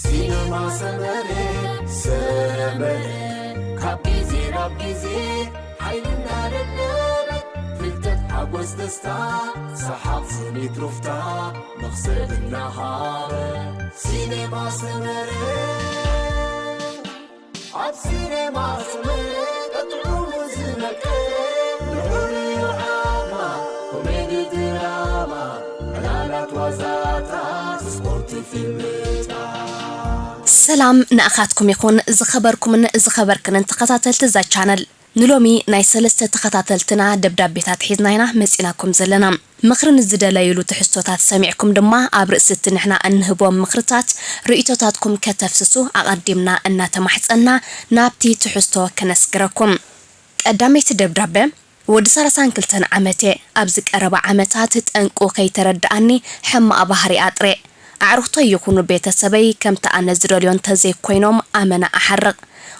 سينما سمري كابيزي رابيزي حيلنا للنبت فلتت حبوز دستا سحاب سميت رفتا مغسل النهار سينما سمري عب سينما سمري تطعم زنك نوري وعاما كوميدي دراما حلالات وزاتا سبورت فيلمتا سلام نأخاتكم يكون زخبركن تخطاتلت زا channel نلومي ناي سلسته تخطاتلتنا دبدابيتات حيزناينا مسئناكم زلنا مخرن الزدلايلو تحسوتات سمعكم دما ابرئست نحنا انهبوم مخرتات رئيتوتاتكم كتفسسو اقدمنا ان تمحصنا نابتي تحسو كنسكركم قداميت دبدابه ود 32 عمته ابز قرب عمتات تنقو كيترداني حما بحري اطري أعرفتو يكونوا بيتسبي كم تأنزرليون تزي كوينوم أمنا أحرق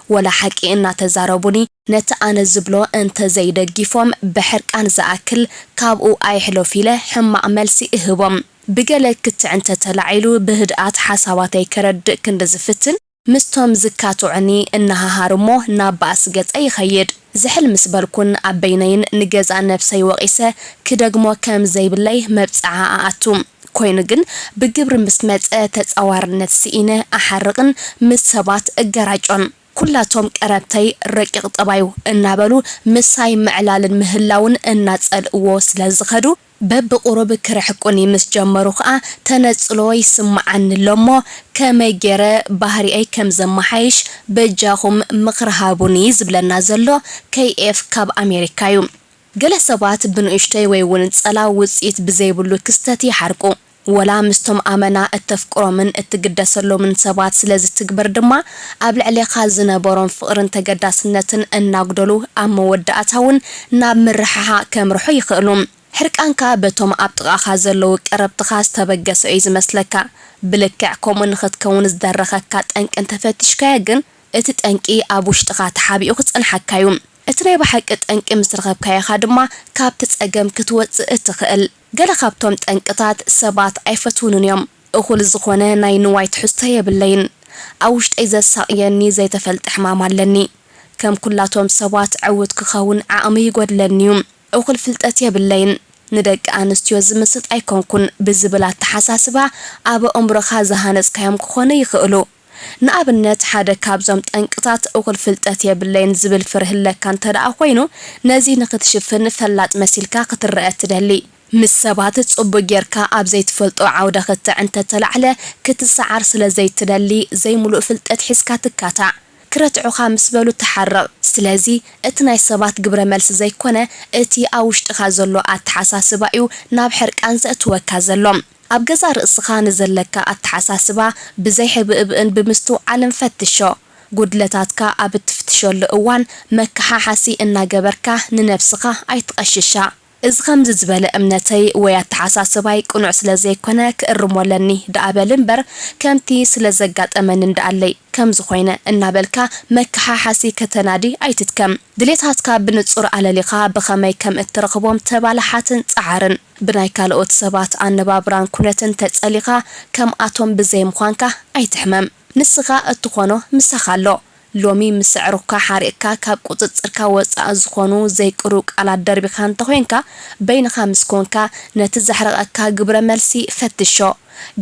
ولا حكي إنا تزاربوني نتأنزبلو أنت زي دقيفهم بحرق أن زاكل كابو أي حلو فيله حما عملسي إهبهم بقالك كنت أنت تلعيلو بهدئات حساباتي كرد كندزفتن مستهم زكاتو عني إنها هارمو ناباس قد أي خيد زحل مسبالكون عبينين نجازا نفسي وقيسة كدقمو كام زي بالله مبتعا آتوم كوين جن بجبر مسمات تتصورنت سئينة أحرقن مسبات الجراجون كلاتهم قربتي رقيق طبايو النابلو مساي معلال المهلاون الناس الوصل زخدو بب قرب كرحقوني مسجمرو خا تنصلو يسمع عن لمو كما جرى بحري اي كم زمحايش بجاهم مقرهابوني زبلنا زلو كي اف كاب امريكايو جلسات بنشتي ويون صلا وصيت بزيبلو كستاتي حرقو ولا مستم امنا التفكرو من اتقدسلو من سبات سلازي تكبر دما قبل علي خازنه بورن فقرن تقداسنتن اناغدلو ام وداتاون ناب مرحها كمرحو يخلوم حرقانكا بتوم ابطقا خازلو قربتخاس تبغس ايز مسلكا بلكعكم نختكون زدرخكا طنق انت فتشكا يغن اتطنقي ابوشطخا تحابيو خصنحكايوم اتري بحق طنق مسرخبكاي خادما كاب تصقم كتوص اتخل قال خابتهم تنقطات سبات عيفتونن يوم اخول زخونه ناي نواي تحسته باللين اوشت اذا ساقيني زي تفلت حمام علني كم كلاتهم سبات عود كخون عامي يقودلنيوم اخول فلطتي باللين ندق انستيو زمست ايكونكن بزبلات تحساسبا ابا امرخا زهانس كيم كخونه يخلو نابنت حدا كابزم تنقطات اخول فلطتي باللين زبل فرهلك كان تدا خوينو نزي نختشفن فلات مسيلكا كترأت دلي مسبات صبو جيركا اب زيت فلطو عوده خت انت تلعله كتسعر سلا زيت تدلي زي ملو فلطت حسكا تكاتا كرتعو خامس بلو تحرق سلازي اتناي سبات قبره ملس زي كونه اتي اوشطخا زلو اتحساسبايو ناب حرقان زاتوكا زلوم اب غزا راسخا نزلكا اتحساسبا بزي حبئبن بمستو علم فتشو قدلتاتكا اب تفتشو لأوان مكحا حسي انا قبركا ننفسخا ايتقششا إذ خمز زبالة أمنتي ويتحساسباي قنوع سلازي كونه كأرمولني دقابلنبر كامتي سلازقات أمنن دقالي كم زخوينة النابلكا مكحا حاسي كتنادي أيتتكم دليتهاتكا بنتصور على لقاء بخمي كم اترقبوم تبالحاتن تعارن بناي كالوت سبات عن نبابران كونتن تتسأليقا كم آتوم بزي مخوانكا أيتحمم نسخا اتخونو مسخالو لومي مسعركا حارقكا كاب قصصركا وصا زخونو زي قروق على دربي خان تخوينكا بين خامس كونكا نتزحرقكا غبره ملسي فتشو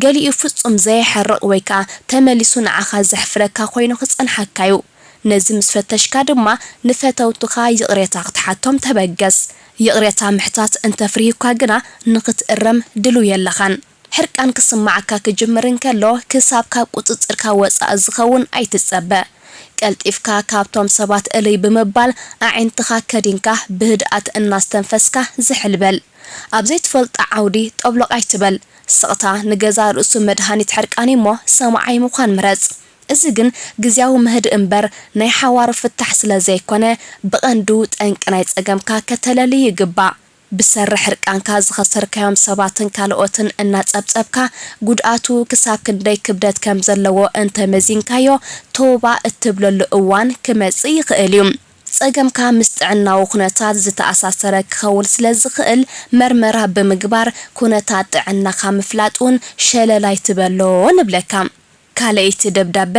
قالي يفصم زي حرق ويكا تملسون عخا زحفركا خوينو خصنحكايو نزم سفتشكا دما نفتوتخا يقريتا تحتم تبغس يقريتا محتات انت فريكا غنا نقت الرم دلو يلخان حرقان كسمعكا كجمرن كلو كسابكا قصصركا وصا زخون ايتصبه قلطيفكا كابتوم سبات الي بمبال اعنتخا كدينكا بهدات اناستنفسكا زحلبل ابزيت فلط عودي طبلق ايتبل سقطا نغزا رؤسو مدهانيت حرقاني مو سمعاي مخان مرص ازغن غزياو مهد انبر ناي حوار فتح سلازي كونه بقندو طنقناي صقمكا كتللي يغبا بسر حرقانكا زخسركايم سباتن كالوتن انا صبصبكا غداتو كساب كنداي كبدت كم زلو انت مزينكايو توبا اتبلل اوان كمصي يخاليوم صقمكا مستعناو خناتات زتاساسره كخول سلازخل مرمرا بمغبار كونتات عنا خامفلاطون شللاي تبلو نبلكام ካልአይቲ ደብዳቤ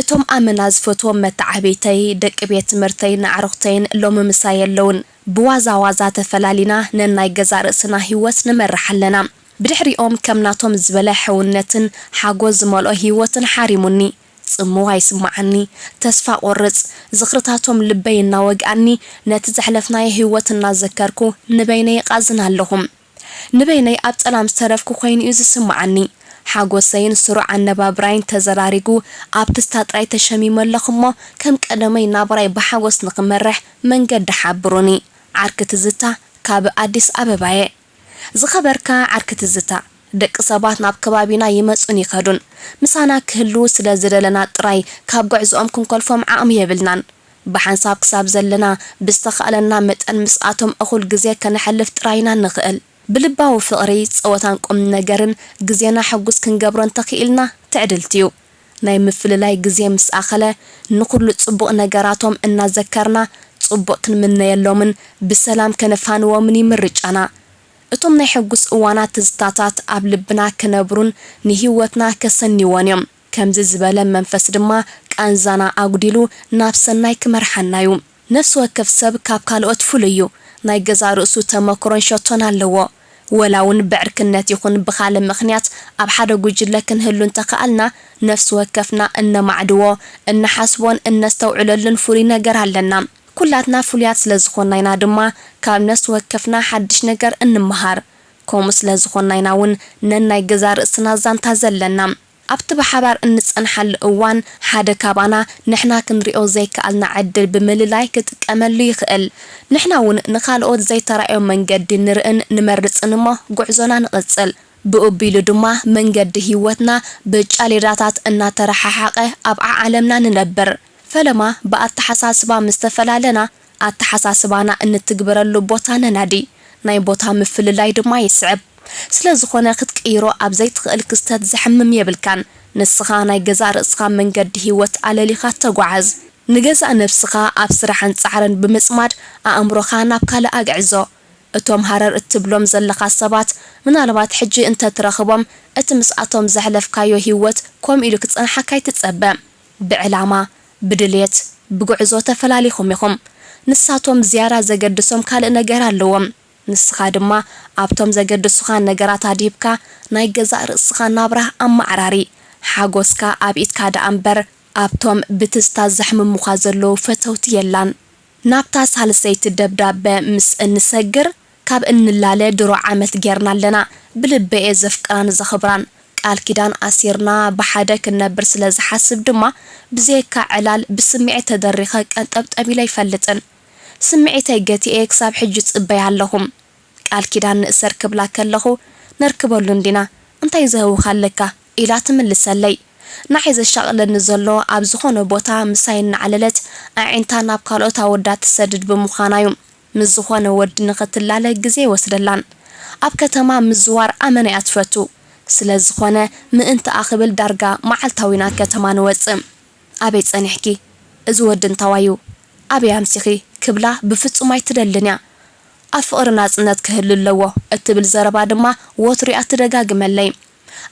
እቶም ኣመና ዝፈትዎም መተዓቤተይ ደቂ ቤት ትምህርተይ ንዓርኽተይን ሎሚ ምሳይ የለውን ብዋዛ ዋዛ ተፈላሊና ነናይ ገዛ ርእስና ህይወት ንመርሕ ኣለና ብድሕሪኦም ከምናቶም ዝበለ ሕውነትን ሓጎስ ዝመልኦ ህይወትን ሓሪሙኒ ጽምዋ ይስማዓኒ ተስፋ ቆርጽ ዝኽርታቶም ልበይ እናወግኣኒ ነቲ ዘሕለፍናይ ህይወት እናዘከርኩ ንበይነይ ቃዝና ኣለኹም ንበይነይ ኣብ ጸላም ዝተረፍኩ ኮይኑ እዩ ዝስማዓኒ ሓጎሰይን ስሩዕ ኣነባብራይን ተዘራሪጉ ኣብቲ ስታጥራይ ተሸሚመለኹሞ ከም ቀደመይ ናብራይ ብሓጎስ ንኽመርሕ መንገዲ ሓብሩኒ ዓርኪ ትዝታ ካብ ኣዲስ ኣበባየ ዝኸበርካ ዓርኪ ትዝታ ደቂ ሰባት ናብ ከባቢና ይመጹን ይኸዱን ምሳና ክህሉ ስለ ዝደለና ጥራይ ካብ ጉዕዞኦም ክንከልፎም ዓቕሚ የብልናን ብሓንሳብ ክሳብ ዘለና ብዝተኻእለና መጠን ምስኣቶም እኹል ግዜ ከነሕልፍ ጥራይና ንኽእል ብልባዊ ፍቕሪ ፀወታን ቁም ነገርን ግዜና ሕጉስ ክንገብሮን ተኽኢልና ትዕድልትዩ ናይ ምፍልላይ ግዜ ምስ ኣኸለ ንኹሉ ጽቡቕ ነገራቶም እናዘከርና ጽቡቕ ክንምነየሎምን ብሰላም ከነፋንዎምን ይምርጫና እቶም ናይ ሕጉስ እዋናት ትዝታታት ኣብ ልብና ክነብሩን ንህይወትና ከሰኒዎን እዮም ከምዚ ዝበለ መንፈስ ድማ ቃንዛና ኣጉዲሉ ናብ ሰናይ ክመርሓናዩ ነፍሲ ወከፍ ሰብ ካብ ካልኦት ፍሉዩ ናይ ገዛ ርእሱ ተመክሮን ሸቶን ኣለዎ ወላውን ብዕርክነት ይኹን ብኻልእ ምኽንያት ኣብ ሓደ ጉጅለ ክንህሉ እንተኸኣልና ነፍሲ ወከፍና እነማዕድዎ እነሓስቦን እነስተውዕለሉን ፍሉይ ነገር ኣለና ኩላትና ፍሉያት ስለ ዝኾናይና ድማ ካብ ነፍሲ ወከፍና ሓድሽ ነገር እንመሃር ከምኡ ስለ ዝኾናይና እውን ነናይ ገዛ ርእስና ዛንታ ዘለና ኣብቲ ብሓባር እንጸንሓሉ እዋን ሓደ ካባና ንሕና ክንሪኦ ዘይከኣልና ዕድል ብምልላይ ክጥቀመሉ ይኽእል ንሕና እውን ንኻልኦት ዘይተራእዮም መንገዲ ንርእን ንመርጽን እሞ ጉዕዞና ንቕጽል ብኡቢሉ ድማ መንገዲ ህይወትና ብጫሌዳታት እናተረሓሓቐ ኣብ ዓለምና ንነብር ፈለማ ብኣተሓሳስባ ምስተፈላለና ኣተሓሳስባና እንትግበረሉ ቦታ ነናዲ ናይ ቦታ ምፍልላይ ድማ ይስዕብ ስለ ዝኾነ ክትቀይሮ ኣብ ዘይትኽእል ክስተት ዘሕምም የብልካን ንስኻ ናይ ገዛ ርእስኻ መንገዲ ህይወት ኣለሊኻ ተጓዓዝ ንገዛ ነፍስኻ ኣብ ስራሕን ጻዕርን ብምጽማድ ኣእምሮኻ ናብ ካልእ ኣግዕዞ እቶም ሃረር እትብሎም ዘለኻ ሰባት ምናልባት ሕጂ እንተትረኽቦም እቲ ምስኣቶም ዘሕለፍካዮ ህይወት ከም ኢሉ ክጸንሓካ ይትጸበ ብዕላማ ብድልየት ብጉዕዞ ተፈላሊኹም ኢኹም ንሳቶም ዝያራ ዘገድሶም ካልእ ነገር ኣለዎም ንስኻ ድማ ኣብቶም ዘገድሱኻ ነገራት ኣዲብካ ናይ ገዛ ርእስኻ ናብራ ኣማዕራሪ ሓጎስካ ኣብ ኢትካ ደኣ እምበር ኣብቶም ብትዝታ ዘሕምሙኻ ዘለዉ ፈተውቲ የላን ናብታ ሳልሰይቲ ደብዳቤ ምስ እንሰግር ካብ እንላለ ድሮ ዓመት ጌርና ኣለና ብልበኤ ዘፍቅራን ዘኽብራን ቃል ኪዳን ኣሲርና ብሓደ ክነብር ስለ ዝሓስብ ድማ ብዘይካ ዕላል ብስምዒት ተደሪኸ ቀንጠብጠቢለ ይፈልጥን ስምዒተይ ገቲኤ ክሳብ ሕጂ ጽበይ ኣለኹም ቃል ኪዳን ንእሰር ክብላ ከለኹ ነርክበሉ እንዲና እንታይ ዘህውኻለካ ኢላ ትምልሰለይ ንዓይ ዘሻቕለኒ ዘሎ ኣብ ዝኾነ ቦታ ምሳይ እናዓለለት ኣዒንታ ናብ ካልኦት ኣወዳት ትሰድድ ብምዃናዩ ምስ ዝኾነ ወዲ ንኽትላለ ግዜ ይወስደላን ኣብ ከተማ ምዝዋር ኣመነ እያ ትፈቱ ስለ ዝኾነ ምእንቲ ኣኽብል ዳርጋ መዓልታዊና ከተማ ንወፅእ ኣበይ ጸኒሕኪ እዚ ወዲ እንታዋዩ ኣበይ ኣምሲኺ ክብላ ብፍጹም ኣይትደልን እያ ኣብ ፍቕሪ ናጽነት ክህሉ ኣለዎ እትብል ዘረባ ድማ ወትሩ እያ ትደጋግመለይ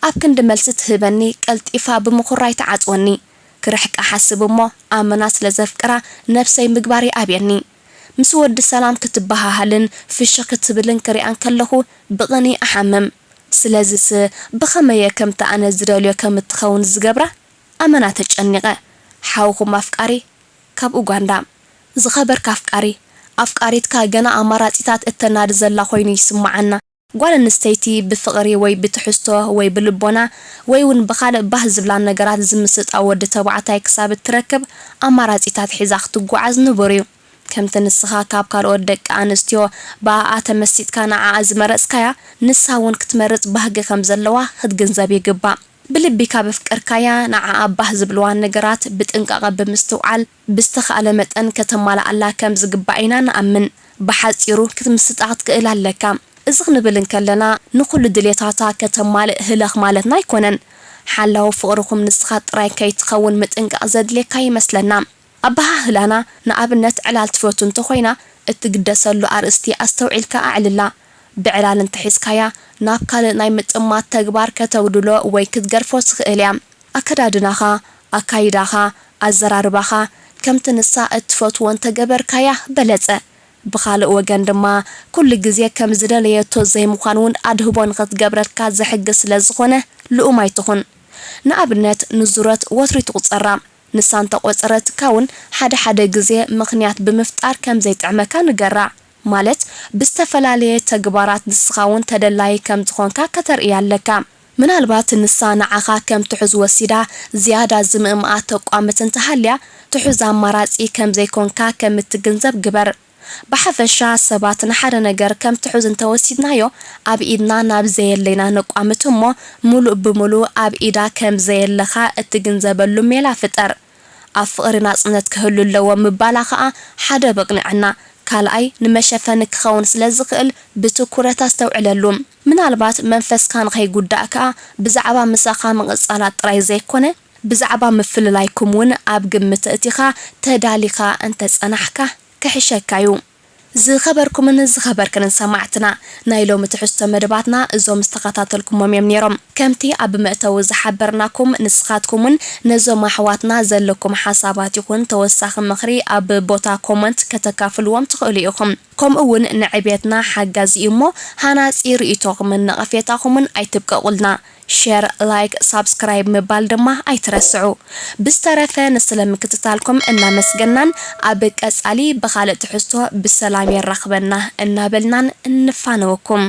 ኣብ ክንዲ መልሲ ትህበኒ ቀልጢፋ ብምኹራይ ተዓጽወኒ ክርሕቃ ሓስብ እሞ ኣመና ስለ ዘፍቅራ ነፍሰይ ምግባር ይኣብየኒ ምስ ወዲ ሰላም ክትበሃሃልን ፍሽኽ ክትብልን ክሪኣን ከለኹ ብቕኒ ኣሓምም ስለዚስ ብኸመየ ከምቲ ኣነ ዝደልዮ ከም እትኸውን ዝገብራ ኣመና ተጨኒቐ ሓውኹም ኣፍቃሪ ካብ ኡጋንዳ ዝኸበርካ ኣፍቃሪ ኣፍቃሪትካ ገና ኣማራጺታት እተናድ ዘላ ኮይኑ ይስማዓና ጓል ኣንስተይቲ ብፍቕሪ ወይ ብትሕዝቶ ወይ ብልቦና ወይ እውን ብኻልእ ባህ ዝብላ ነገራት ዝምስጣ ወዲ ተባዕታይ ክሳብ እትረክብ ኣማራጺታት ሒዛ ክትጓዓዝ ንቡር እዩ ከምቲ ንስኻ ካብ ካልኦት ደቂ ኣንስትዮ ብኣኣ ተመሲጥካ ንዓኣ ዝመረጽካያ ንሳ እውን ክትመርጽ ባህጊ ከም ዘለዋ ክትግንዘብ ይግባእ ብልቢካ በፍቅርካያ ንዓኣ ባህ ዝብልዋ ነገራት ብጥንቃቐ ብምስትውዓል ብዝተኻእለ መጠን ከተማልኣላ ከም ዝግባእ ኢና ንኣምን ብሓጺሩ ክትምስጣ ክትክእል ኣለካ እዚ ክንብል እንከለና ንኹሉ ድሌታታ ከተማልእ ህለኽ ማለትና ኣይኮነን ሓላዊ ፍቕርኩም ንስኻ ጥራይ ከይትኸውን ምጥንቃቕ ዘድልየካ ይመስለና ኣባሃህላና ንኣብነት ዕላል ትፈቱ እንተኾይና እትግደሰሉ ኣርእስቲ ኣስተውዒልካ ኣዕልላ ብዕላል እንተሒዝካያ ናብ ካልእ ናይ ምጥማት ተግባር ከተውድሎ ወይ ክትገርፎ ትኽእል እያ ኣከዳድናኻ ኣካይዳኻ ኣዘራርባኻ ከምቲ ንሳ እትፈትዎን ተገበርካያ በለጸ ብኻልእ ወገን ድማ ኩሉ ግዜ ከም ዝደለየቶ ዘይምዃን እውን ኣድህቦን ክትገብረልካ ዝሕግዝ ስለ ዝኾነ ልኡም ኣይትኹን ንኣብነት ንዙረት ወትሪ ትቁፀራ ንሳን ተቆፀረትካ እውን ሓደ ግዜ ምኽንያት ብምፍጣር ከም ዘይጥዕመካ ንገራ ማለት ብዝተፈላለየ ተግባራት ንስኻ እውን ተደላይ ከም ዝኾንካ ከተርእያ ኣለካ ምናልባት ንሳ ንዓኻ ከም ትሕዝ ወሲዳ ዝያዳ ዝምእምኣ ተቋምት እንተሃልያ ትሕዝ ኣማራፂ ከም ዘይኮንካ ከም እትግንዘብ ግበር ብሓፈሻ ሰባት ንሓደ ነገር ከም ትሕዝ እንተወሲድናዮ ኣብ ኢድና ናብ ዘየለና ነቋምት እሞ ሙሉእ ብሙሉእ ኣብ ኢዳ ከም ዘየለኻ እትግንዘበሉ ሜላ ፍጠር ኣብ ፍቕሪ ናጽነት ክህሉ ኣለዎ ምባላ ከዓ ሓደ በቕልዕና ካልኣይ ንመሸፈኒ ክኸውን ስለ ዝኽእል ብትኩረት ኣስተውዕለሉ ምናልባት መንፈስካ ንኸይጉዳእ ከዓ ብዛዕባ ምሳኻ ምቕጻላት ጥራይ ዘይኮነ ብዛዕባ ምፍልላይኩም እውን ኣብ ግምት እቲኻ ተዳሊኻ እንተጸናሕካ كحشكايو ዝኸበርኩምን ዝኸበርክንን ሰማዕትና ናይ ሎሚ ትሕዝቶ መደባትና እዞም ዝተኸታተልኩም ነይሮም ከምቲ ኣብ መእተው ዝሓበርናኩም ንስኻትኩምን ነዞም ኣሕዋትና ዘለኩም ሓሳባት ይኹን ተወሳኺ ምኽሪ ኣብ ቦታ ኮመንት ከተካፍልዎም ትኽእሉ ኢኹም ከምኡውን ንዕብየትና ሓጋዚ እሞ ሃናፂ ርእይቶኹምን ነቐፌታኹምን ኣይትብቀቑልና ሼር ላይክ ሳብስክራይብ ምባል ድማ ኣይትረስዑ ብዝተረፈ ንስለምክትታልኩም እናመስገናን ኣብ ቀጻሊ ብኻልእ ትሕዝቶ ብሰላም ይራኽበና እናበልናን እንፋነወኩም